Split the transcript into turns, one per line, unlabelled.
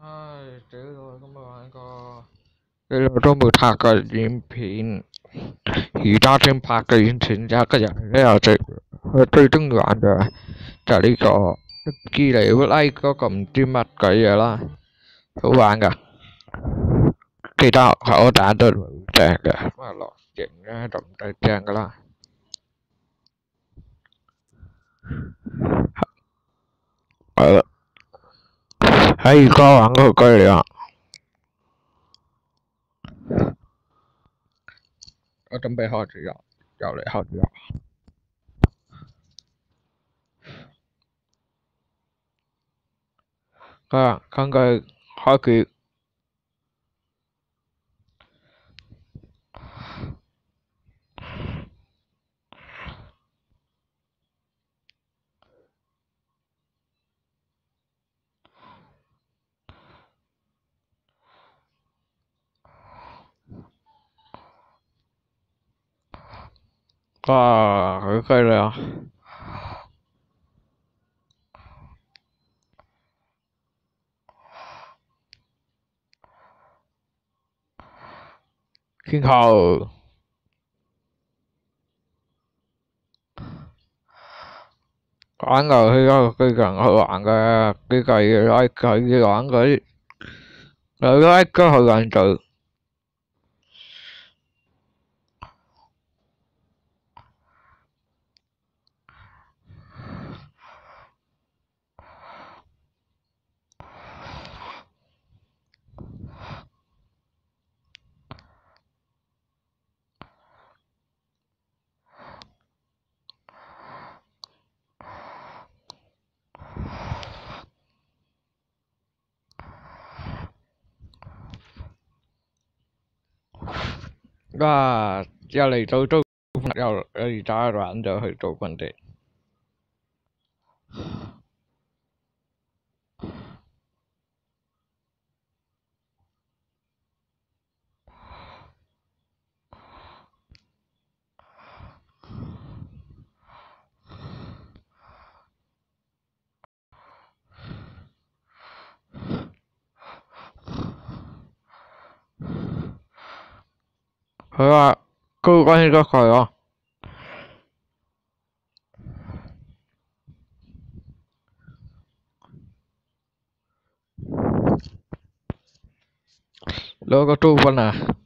這個今日玩個呢個都冇拍嘅影片，而家先拍嘅影片，有一個人咧又最中意玩嘅就係呢個基尼烏拉嗰個唔知乜鬼嘢啦，好玩噶，其他我打都唔正嘅，咁啊落影咧就唔使正噶啦，係啦，喺而家玩嗰個居嚟啊！我準備開始啦，又嚟開始啦。根據開始，佢開了，挺好。玩遊戲都非常好玩嘅，呢個要 like 佢要玩佢，有 like 都好難做。又嚟到都又而家玩咗去做訓練。佢話高關呢個佢哦，攞個高分啊！